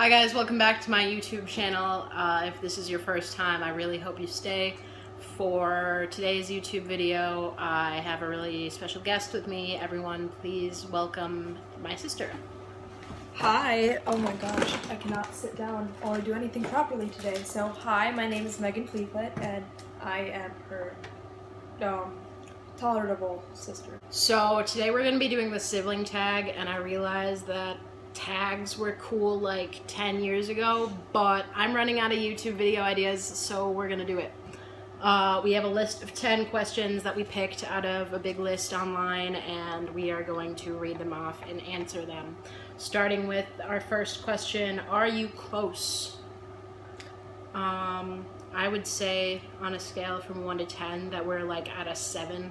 Hi guys, welcome back to my YouTube channel. If this is your first time, I really hope you stay. For today's YouTube video, I have a really special guest with me. Everyone, please welcome my sister. Hi. Oh my gosh, I cannot sit down or do anything properly today. So hi, my name is Megan Fleetfoot and I am her tolerable sister. So today we're going to be doing the sibling tag, and I realized that tags were cool like 10 years ago, but I'm running out of YouTube video ideas, so we're gonna do it. We have a list of 10 questions that we picked out of a big list online, and we are going to read them off and answer them. Starting with our first question, are you close? I would say on a scale from 1 to 10 that we're like at a 7.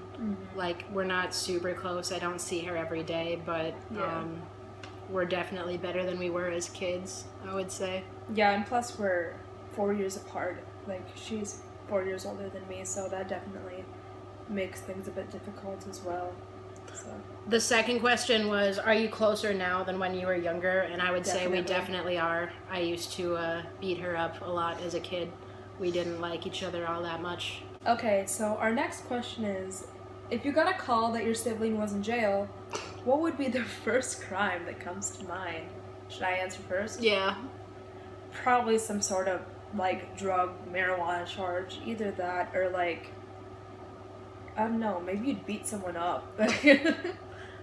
Like, we're not super close. I don't see her every day, but we're definitely better than we were as kids, I would say. Yeah, and plus we're 4 years apart. Like, she's 4 years older than me, so that definitely makes things a bit difficult as well. So. The second question was, are you closer now than when you were younger? And I would say we definitely are. I used to beat her up a lot as a kid. We didn't like each other all that much. Okay, so our next question is, if you got a call that your sibling was in jail, what would be the first crime that comes to mind? Should I answer first? Yeah. Probably some sort of, like, drug, marijuana charge. Either that or, like, I don't know, maybe you'd beat someone up.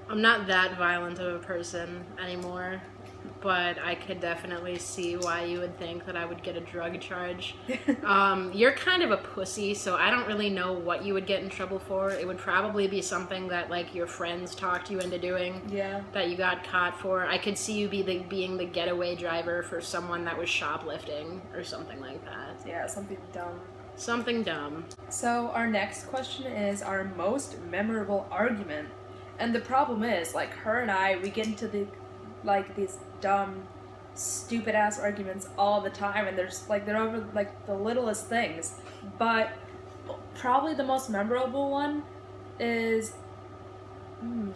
I'm not that violent of a person anymore, but I could definitely see why you would think that I would get a drug charge. You're kind of a pussy, so I don't really know what you would get in trouble for. It would probably be something that, like, your friends talked you into doing. Yeah. That you got caught for. I could see you being the getaway driver for someone that was shoplifting or something like that. Yeah, something dumb. Something dumb. So our next question is our most memorable argument. And the problem is, like, her and I, we get into these dumb, stupid ass arguments all the time, and they're over like the littlest things. But probably the most memorable one is,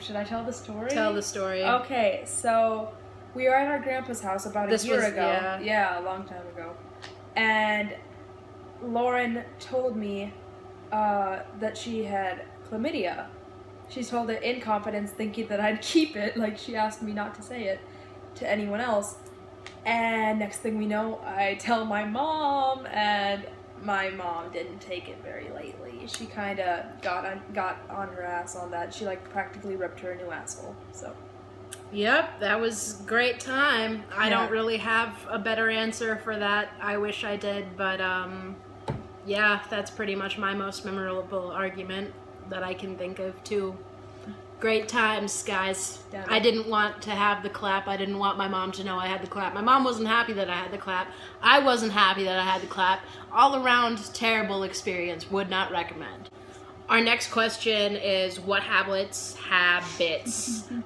should I tell the story? Tell the story. Okay, so we were at our grandpa's house about a year ago. Yeah, a long time ago. And Lauren told me that she had chlamydia. She told it in confidence, thinking that I'd keep it. Like, she asked me not to say it to anyone else. And next thing we know, I tell my mom, and my mom didn't take it very lightly. She kind of got on her ass on that. She, like, practically ripped her a new asshole. So. Yep, that was a great time. I don't really have a better answer for that. I wish I did, but yeah, that's pretty much my most memorable argument that I can think of too. Great times, guys. I didn't want to have the clap. I didn't want my mom to know I had the clap. My mom wasn't happy that I had the clap. I wasn't happy that I had the clap. All around terrible experience. Would not recommend. Our next question is, what habits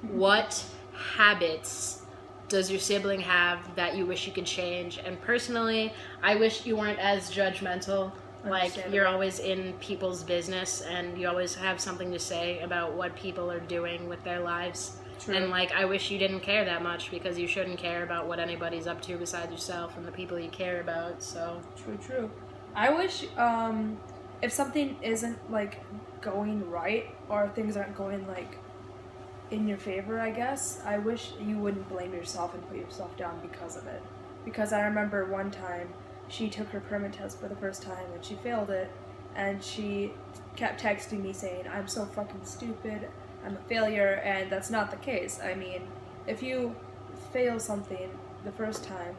what habits does your sibling have that you wish you could change? And personally, I wish you weren't as judgmental. Like, you're always in people's business, and you always have something to say about what people are doing with their lives. True. And, like, I wish you didn't care that much, because you shouldn't care about what anybody's up to besides yourself and the people you care about, so. True. I wish, if something isn't, like, going right, or things aren't going, like, in your favor, I guess, I wish you wouldn't blame yourself and put yourself down because of it. Because I remember one time, she took her permit test for the first time and she failed it, and she kept texting me saying, I'm so fucking stupid, I'm a failure, and that's not the case. I mean, if you fail something the first time,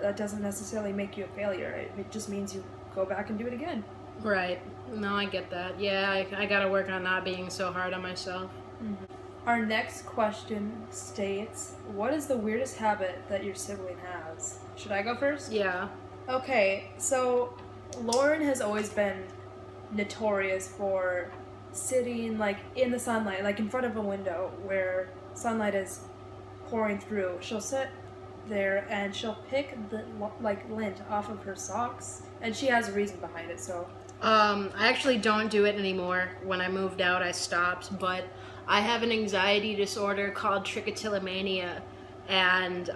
that doesn't necessarily make you a failure. It just means you go back and do it again. Right. No, I get that. Yeah, I gotta work on not being so hard on myself. Mm-hmm. Our next question states, what is the weirdest habit that your sibling has? Should I go first? Yeah. Okay, so Lauren has always been notorious for sitting, like, in the sunlight, like in front of a window where sunlight is pouring through. She'll sit there and she'll pick the, like, lint off of her socks, and she has a reason behind it, so. I actually don't do it anymore. When I moved out, I stopped, but I have an anxiety disorder called trichotillomania, and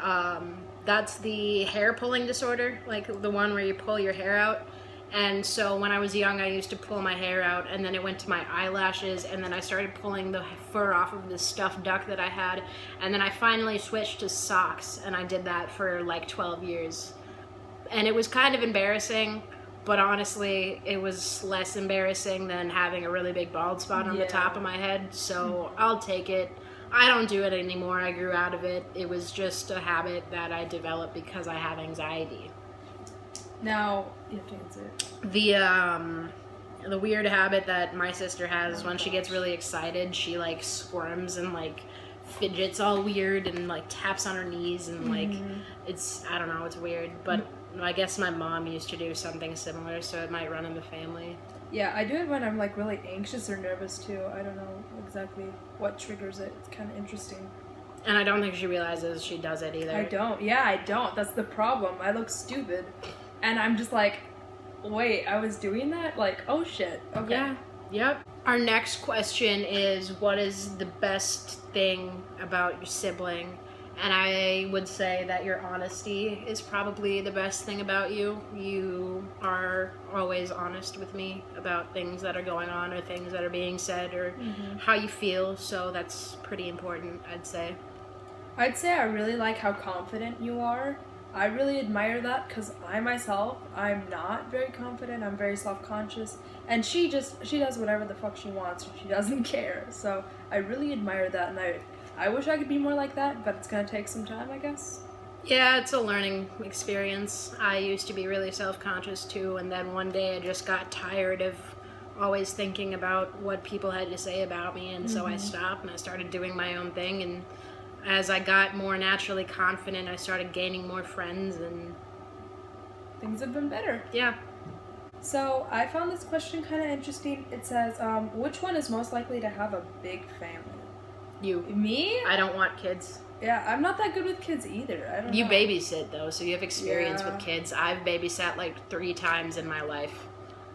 That's the hair pulling disorder, like the one where you pull your hair out. And so when I was young, I used to pull my hair out, and then it went to my eyelashes, and then I started pulling the fur off of this stuffed duck that I had, and then I finally switched to socks, and I did that for like 12 years. And it was kind of embarrassing, but honestly, it was less embarrassing than having a really big bald spot on the top of my head, so I'll take it. I don't do it anymore. I grew out of it. It was just a habit that I developed because I have anxiety. Now, you have to answer it. The weird habit that my sister has when she gets really excited, she like squirms and like fidgets all weird and like taps on her knees and like it's, I don't know, it's weird, but I guess my mom used to do something similar, so it might run in the family. Yeah, I do it when I'm like really anxious or nervous too. I don't know exactly what triggers it. It's kind of interesting. And I don't think she realizes she does it either. I don't. Yeah, I don't. That's the problem. I look stupid. And I'm just like, wait, I was doing that? Like, oh shit. Okay. Yeah. Yep. Our next question is, what is the best thing about your sibling? And I would say that your honesty is probably the best thing about you. You are always honest with me about things that are going on or things that are being said or how you feel. So that's pretty important, I'd say. I'd say I really like how confident you are. I really admire that because I myself, I'm not very confident. I'm very self-conscious. And she does whatever the fuck she wants and she doesn't care. So I really admire that, and I wish I could be more like that, but it's going to take some time, I guess. Yeah, it's a learning experience. I used to be really self-conscious too, and then one day I just got tired of always thinking about what people had to say about me, and so I stopped and I started doing my own thing, and as I got more naturally confident, I started gaining more friends, and things have been better. Yeah. So I found this question kind of interesting. It says, which one is most likely to have a big family? You. Me? I don't want kids. Yeah, I'm not that good with kids either. I don't know. You babysit though, so you have experience Yeah. with kids. I've babysat like 3 times in my life.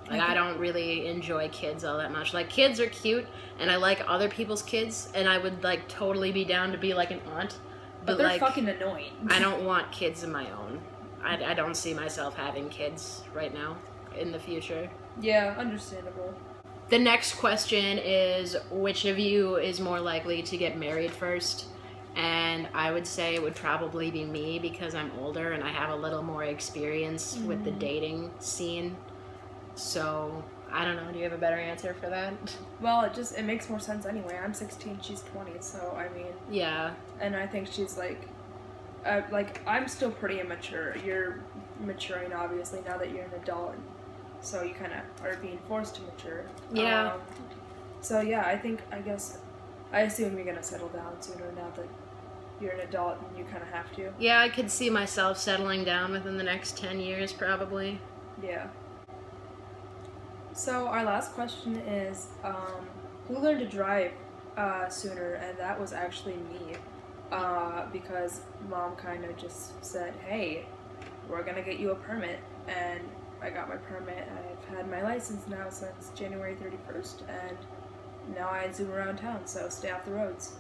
Like, I don't really enjoy kids all that much. Like, kids are cute, and I like other people's kids, and I would, like, totally be down to be, like, an aunt. But they're like, fucking annoying. I don't want kids of my own. I don't see myself having kids right now in the future. Yeah, understandable. The next question is, which of you is more likely to get married first? And I would say it would probably be me because I'm older and I have a little more experience with the dating scene. So, I don't know. Do you have a better answer for that? Well, it makes more sense anyway. I'm 16, she's 20, so I mean... Yeah. And I think she's like, I'm still pretty immature. You're maturing, obviously, now that you're an adult. So you kind of are being forced to mature. Yeah. So yeah, I assume you're going to settle down sooner now that you're an adult and you kind of have to. Yeah, I could see myself settling down within the next 10 years, probably. Yeah. So our last question is, who learned to drive sooner? And that was actually me, because Mom kind of just said, hey, we're going to get you a permit. And I got my permit. I've had my license now since January 31st, and now I zoom around town, so stay off the roads.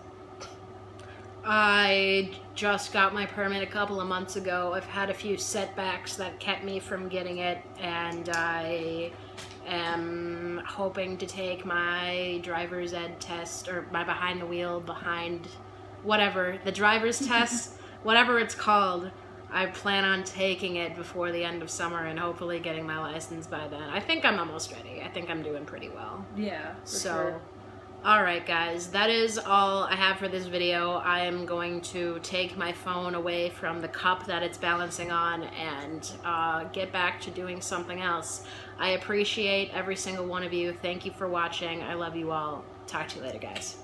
I just got my permit a couple of months ago. I've had a few setbacks that kept me from getting it, and I am hoping to take my driver's ed test, or my behind the wheel, the driver's test, whatever it's called. I plan on taking it before the end of summer and hopefully getting my license by then. I think I'm almost ready. I think I'm doing pretty well. Yeah, for So, sure. alright guys, that is all I have for this video. I am going to take my phone away from the cup that it's balancing on and get back to doing something else. I appreciate every single one of you. Thank you for watching. I love you all. Talk to you later, guys.